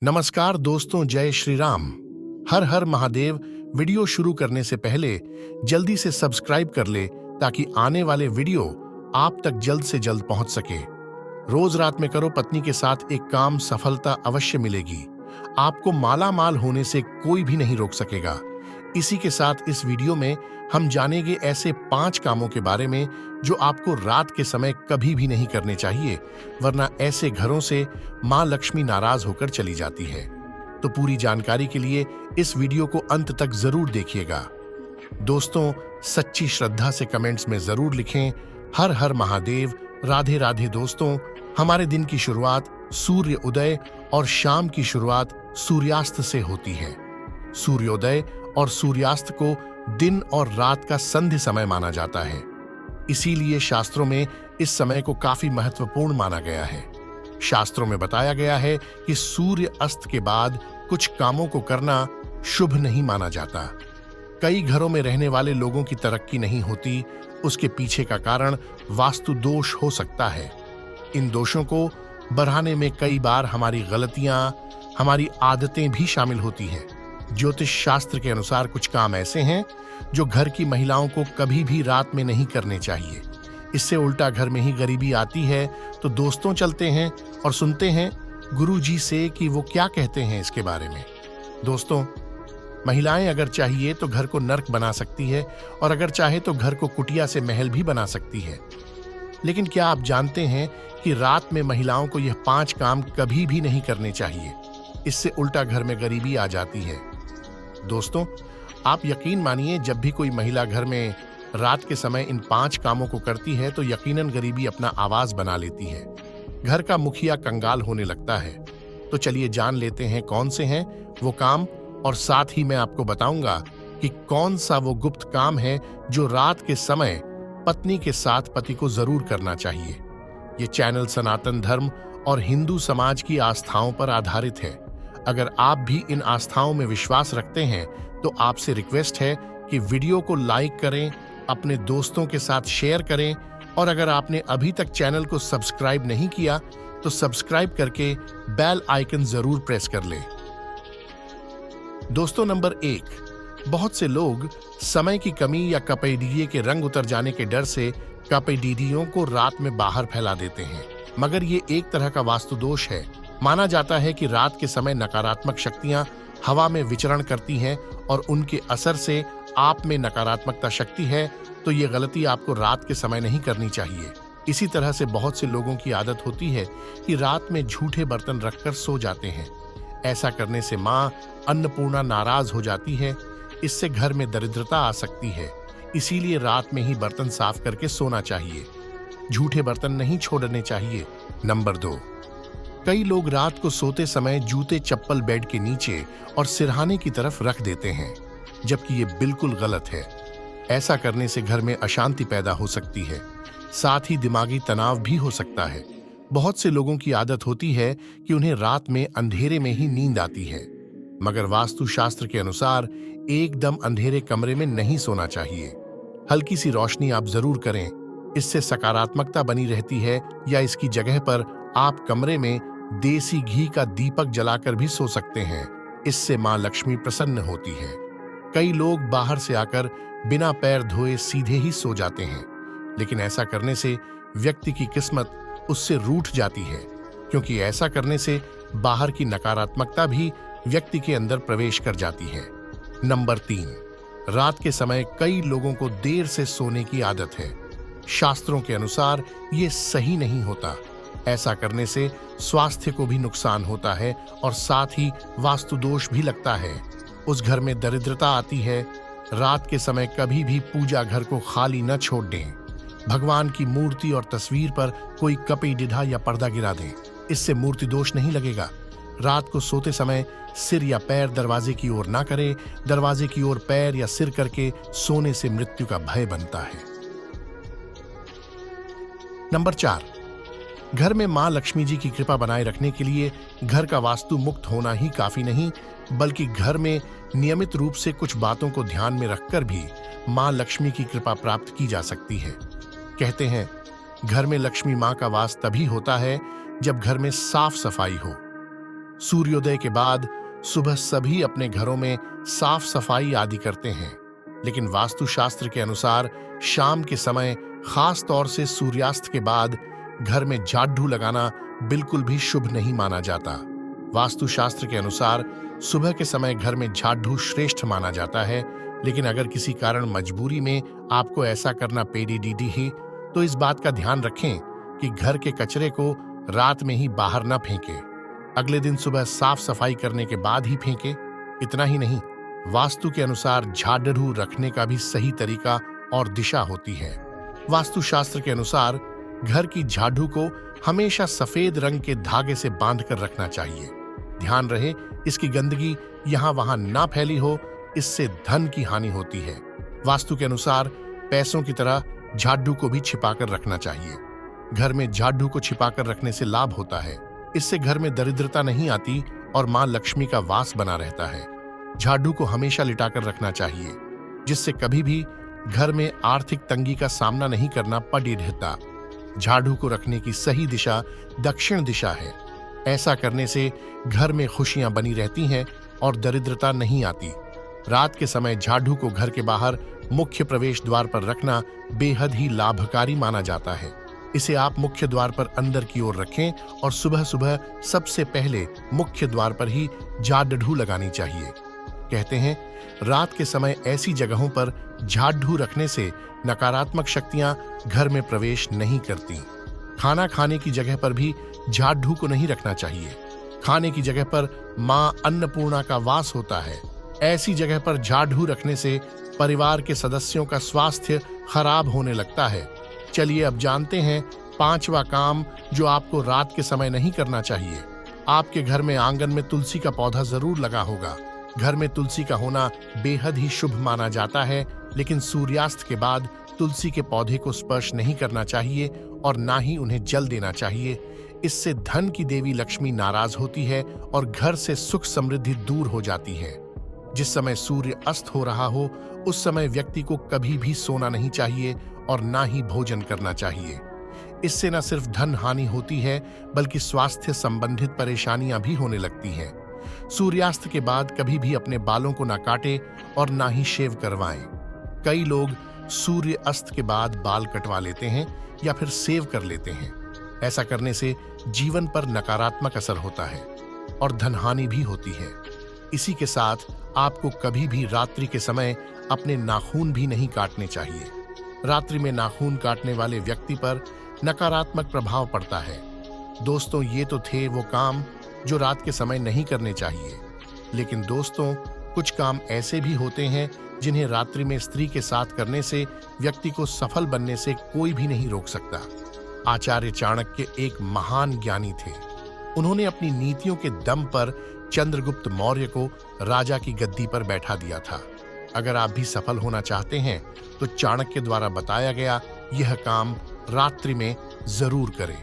नमस्कार दोस्तों, जय श्री राम। हर हर महादेव। वीडियो शुरू करने से पहले जल्दी से सब्सक्राइब कर ले ताकि आने वाले वीडियो आप तक जल्द से जल्द पहुंच सके। रोज रात में करो पत्नी के साथ एक काम, सफलता अवश्य मिलेगी। आपको माला माल होने से कोई भी नहीं रोक सकेगा। इसी के साथ इस वीडियो में हम जानेंगे ऐसे 5 कामों के बारे में जो आपको रात के समय कभी भी नहीं करने चाहिए, वरना ऐसे घरों से मां लक्ष्मी नाराज होकर चली जाती है। तो पूरी जानकारी के लिए इस वीडियो को अंत तक जरूर देखिएगा। दोस्तों, सच्ची श्रद्धा से कमेंट्स में जरूर लिखें हर हर महादेव, राधे राधे। दोस्तों, हमारे दिन की शुरुआत सूर्य उदय और शाम की शुरुआत सूर्यास्त से होती है। सूर्योदय और सूर्यास्त को दिन और रात का संधि समय माना जाता है। इसीलिए शास्त्रों में इस समय को काफी महत्वपूर्ण माना गया है। शास्त्रों में बताया गया है कि सूर्य अस्त के बाद कुछ कामों को करना शुभ नहीं माना जाता। कई घरों में रहने वाले लोगों की तरक्की नहीं होती। उसके पीछे का कारण वास्तु दोष हो सकता है। इन दोषों को बढ़ाने में कई बार हमारी गलतियां, हमारी आदतें भी शामिल होती हैं। ज्योतिष शास्त्र के अनुसार कुछ काम ऐसे हैं जो घर की महिलाओं को कभी भी रात में नहीं करने चाहिए। इससे उल्टा घर में ही गरीबी आती है। तो दोस्तों, चलते हैं और सुनते हैं गुरुजी से कि वो क्या कहते हैं इसके बारे में। दोस्तों, महिलाएं अगर चाहिए तो घर को नर्क बना सकती है और अगर चाहे तो घर को कुटिया से महल भी बना सकती है। लेकिन क्या आप जानते हैं कि रात में महिलाओं को यह 5 काम कभी भी नहीं करने चाहिए। इससे उल्टा घर में गरीबी आ जाती है। दोस्तों, आप यकीन मानिए, जब भी कोई महिला घर में रात के समय इन 5 कामों को करती है तो यकीनन गरीबी अपना आवाज बना लेती है। घर का मुखिया कंगाल होने लगता है। तो चलिए जान लेते हैं कौन से हैं वो काम, और साथ ही मैं आपको बताऊंगा कि कौन सा वो गुप्त काम है जो रात के समय पत्नी के साथ पति को जरूर करना चाहिए। ये चैनल सनातन धर्म और हिंदू समाज की आस्थाओं पर आधारित है। अगर आप भी इन आस्थाओं में विश्वास रखते हैं तो आपसे रिक्वेस्ट है कि वीडियो को लाइक करें, अपने दोस्तों के साथ शेयर करें, और अगर आपने अभी तक चैनल को सब्सक्राइब नहीं किया तो सब्सक्राइब करके बेल आइकन जरूर प्रेस कर लें। दोस्तों, नंबर 1, बहुत से लोग समय की कमी या कपैडीडिये के रंग उतर जाने के डर से कपैडीडियों को रात में बाहर फैला देते हैं, मगर ये एक तरह का वास्तु दोष है। माना जाता है कि रात के समय नकारात्मक शक्तियां हवा में विचरण करती हैं और उनके असर से आप में नकारात्मकता शक्ति है। तो ये गलती आपको रात के समय नहीं करनी चाहिए। इसी तरह से बहुत से लोगों की आदत होती है कि रात में झूठे बर्तन रखकर सो जाते हैं। ऐसा करने से मां अन्नपूर्णा नाराज हो जाती है। इससे घर में दरिद्रता आ सकती है। इसीलिए रात में ही बर्तन साफ करके सोना चाहिए। झूठे बर्तन नहीं छोड़ने चाहिए। नंबर 2, कई लोग रात को सोते समय जूते चप्पल बेड के नीचे और सिरहाने की तरफ रख देते हैं, जबकि ये बिल्कुल गलत है। ऐसा करने से घर में अशांति पैदा हो सकती है, साथ ही दिमागी तनाव भी हो सकता है। बहुत से लोगों की आदत होती है कि उन्हें रात में अंधेरे में ही नींद आती है, मगर वास्तु शास्त्र के अनुसार एकदम अंधेरे कमरे में नहीं सोना चाहिए। हल्की सी रोशनी आप जरूर करें, इससे सकारात्मकता बनी रहती है। या इसकी जगह पर आप कमरे में देसी घी का दीपक जलाकर भी सो सकते हैं। इससे मां लक्ष्मी प्रसन्न होती है। कई लोग बाहर से आकर बिना पैर धोए सीधे ही सो जाते हैं, लेकिन ऐसा करने से व्यक्ति की किस्मत उससे रूठ जाती है, क्योंकि ऐसा करने से बाहर की नकारात्मकता भी व्यक्ति के अंदर प्रवेश कर जाती है। नंबर 3, रात के समय कई लोगों को देर से सोने की आदत है। शास्त्रों के अनुसार ये सही नहीं होता। ऐसा करने से स्वास्थ्य को भी नुकसान होता है और साथ ही वास्तु दोष भी लगता है। उस घर में दरिद्रता आती है। रात के समय कभी भी पूजा घर को खाली न छोड़ दें। भगवान की मूर्ति और तस्वीर पर कोई कपैडिडा या पर्दा गिरा दें। इससे मूर्ति दोष नहीं लगेगा। रात को सोते समय सिर या पैर दरवाजे की ओर ना करें। दरवाजे की ओर पैर या सिर करके सोने से मृत्यु का भय बनता है। नंबर 4, घर में मां लक्ष्मी जी की कृपा बनाए रखने के लिए घर का वास्तु मुक्त होना ही काफी नहीं, बल्कि घर में नियमित रूप से कुछ बातों को ध्यान में रखकर भी मां लक्ष्मी की कृपा प्राप्त की जा सकती है। कहते हैं, घर में लक्ष्मी मां का वास तभी होता है जब घर में साफ सफाई हो। सूर्योदय के बाद सुबह सभी अपने घरों में साफ सफाई आदि करते हैं, लेकिन वास्तुशास्त्र के अनुसार शाम के समय, खास तौर से सूर्यास्त के बाद, घर में झाड़ू लगाना बिल्कुल भी शुभ नहीं माना जाता। वास्तुशास्त्र के अनुसार सुबह के समय घर में झाड़ू श्रेष्ठ माना जाता है, लेकिन अगर किसी कारण मजबूरी में आपको ऐसा करना पेडीडीडी ही, तो इस बात का ध्यान रखें कि घर के कचरे को रात में ही बाहर न फेंकें। अगले दिन सुबह साफ सफाई करने के बाद ही फेंकें। इतना ही नहीं, वास्तु के अनुसार झाड़ू रखने का भी सही तरीका और दिशा होती है। वास्तुशास्त्र के अनुसार घर की झाड़ू को हमेशा सफेद रंग के धागे से बांधकर रखना चाहिए। ध्यान रहे इसकी गंदगी यहाँ वहां ना फैली हो, इससे धन की हानि होती है। वास्तु के अनुसार पैसों की तरह झाड़ू को भी छिपाकर रखना चाहिए। घर में झाड़ू को छिपाकर रखने से लाभ होता है। इससे घर में दरिद्रता नहीं आती और मां लक्ष्मी का वास बना रहता है। झाड़ू को हमेशा लिटाकर रखना चाहिए, जिससे कभी भी घर में आर्थिक तंगी का सामना नहीं करना पड़ी रहता। झाड़ू को रखने की सही दिशा दक्षिण दिशा है। ऐसा करने से घर में खुशियां बनी रहती हैं और दरिद्रता नहीं आती। रात के समय झाड़ू को घर के बाहर मुख्य प्रवेश द्वार पर रखना बेहद ही लाभकारी माना जाता है। इसे आप मुख्य द्वार पर अंदर की ओर रखें और सुबह सुबह सबसे पहले मुख्य द्वार पर ही झाड़ू लगानी चाहिए। कहते हैं रात के समय ऐसी जगहों पर झाड़ू रखने से नकारात्मक शक्तियां घर में प्रवेश नहीं करती। खाना खाने की जगह पर भी झाड़ू को नहीं रखना चाहिए। खाने की जगह पर मां अन्नपूर्णा का वास होता है। ऐसी जगह पर झाड़ू रखने से परिवार के सदस्यों का स्वास्थ्य खराब होने लगता है। चलिए अब जानते हैं पांचवा काम जो आपको रात के समय नहीं करना चाहिए। आपके घर में आंगन में तुलसी का पौधा जरूर लगा होगा। घर में तुलसी का होना बेहद ही शुभ माना जाता है, लेकिन सूर्यास्त के बाद तुलसी के पौधे को स्पर्श नहीं करना चाहिए और ना ही उन्हें जल देना चाहिए। इससे धन की देवी लक्ष्मी नाराज होती है और घर से सुख समृद्धि दूर हो जाती है। जिस समय सूर्य अस्त हो रहा हो उस समय व्यक्ति को कभी भी सोना नहीं चाहिए और ना ही भोजन करना चाहिए। इससे न सिर्फ धन हानि होती है बल्कि स्वास्थ्य संबंधित परेशानियां भी होने लगती हैं। सूर्यास्त के बाद कभी भी अपने बालों को ना काटे और ना ही शेव करवाएं। कई लोग सूर्य अस्त के बाद बाल कटवा लेते हैं या फिर सेव कर लेते हैं। ऐसा करने से जीवन पर नकारात्मक असर होता है और धनहानि भी होती है। इसी के साथ आपको कभी भी रात्रि के समय अपने नाखून भी नहीं काटने चाहिए। रात्रि में नाखून काटने वाले व्यक्ति पर नकारात्मक प्रभाव पड़ता है। दोस्तों, ये तो थे वो काम जो रात के समय नहीं करने चाहिए, लेकिन दोस्तों कुछ काम ऐसे भी होते हैं जिन्हें रात्रि में स्त्री के साथ करने से व्यक्ति को सफल बनने से कोई भी नहीं रोक सकता। आचार्य चाणक्य एक महान ज्ञानी थे। उन्होंने अपनी नीतियों के दम पर चंद्रगुप्त मौर्य को राजा की गद्दी पर बैठा दिया था। अगर आप भी सफल होना चाहते हैं तो चाणक्य द्वारा बताया गया यह काम रात्रि में जरूर करें।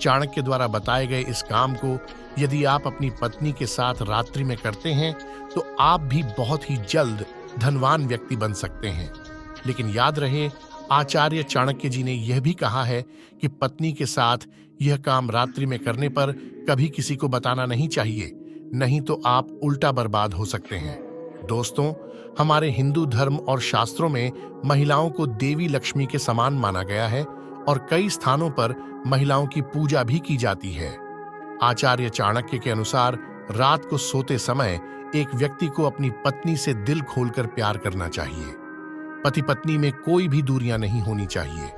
चाणक्य द्वारा बताए गए इस काम को यदि आप अपनी पत्नी के साथ रात्रि में करते हैं तो आप भी बहुत ही जल्द धनवान व्यक्ति बन सकते हैं। लेकिन याद रहे, आचार्य चाणक्य जी ने यह भी कहा है कि पत्नी के साथ यह काम रात्रि में करने पर कभी किसी को बताना नहीं चाहिए, नहीं तो आप उल्टा बर्बाद हो सकते हैं। दोस्तों, हमारे हिंदू धर्म और शास्त्रों में महिलाओं को देवी लक्ष्मी के समान माना गया है और कई स्थानों पर महिलाओं की पूजा भी की जाती है। आचार्य चाणक्य के अनुसार रात को सोते समय एक व्यक्ति को अपनी पत्नी से दिल खोलकर प्यार करना चाहिए। पति पत्नी में कोई भी दूरियां नहीं होनी चाहिए।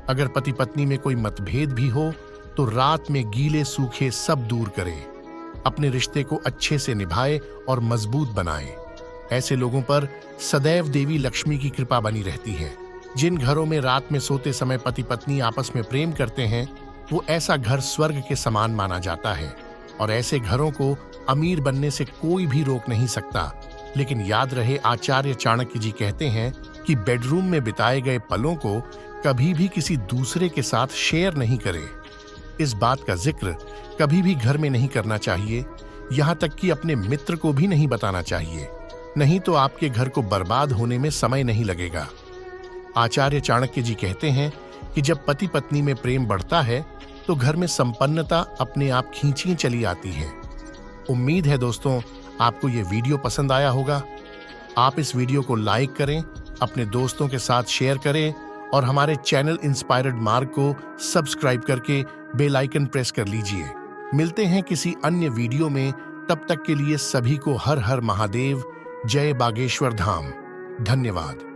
अगर पति पत्नी में कोई मतभेद भी हो तो रात में गीले सूखे सब दूर करें। अपने रिश्ते को अच्छे से निभाए और मजबूत बनाएं। ऐसे लोगों पर सदैव देवी लक्ष्मी की कृपा बनी रहती है। जिन घरों में रात में सोते समय पति पत्नी आपस में प्रेम करते हैं वो ऐसा घर स्वर्ग के समान माना जाता है और ऐसे घरों को अमीर बनने से कोई भी रोक नहीं सकता। लेकिन याद रहे, आचार्य चाणक्य जी कहते हैं कि बेडरूम में बिताए गए पलों को कभी भी किसी दूसरे के साथ शेयर नहीं करें। इस बात का जिक्र कभी भी घर में नहीं करना चाहिए, यहाँ तक कि अपने मित्र को भी नहीं बताना चाहिए, नहीं तो आपके घर को बर्बाद होने में समय नहीं लगेगा। आचार्य चाणक्य जी कहते हैं कि जब पति पत्नी में प्रेम बढ़ता है तो घर में संपन्नता अपने आप खींची चली आती है। उम्मीद है दोस्तों आपको ये वीडियो पसंद आया होगा। आप इस वीडियो को लाइक करें, अपने दोस्तों के साथ शेयर करें और हमारे चैनल इंस्पायर्ड मार्ग को सब्सक्राइब करके बेल आइकन प्रेस कर लीजिए। मिलते हैं किसी अन्य वीडियो में, तब तक के लिए सभी को हर हर महादेव, जय बागेश्वर धाम। धन्यवाद।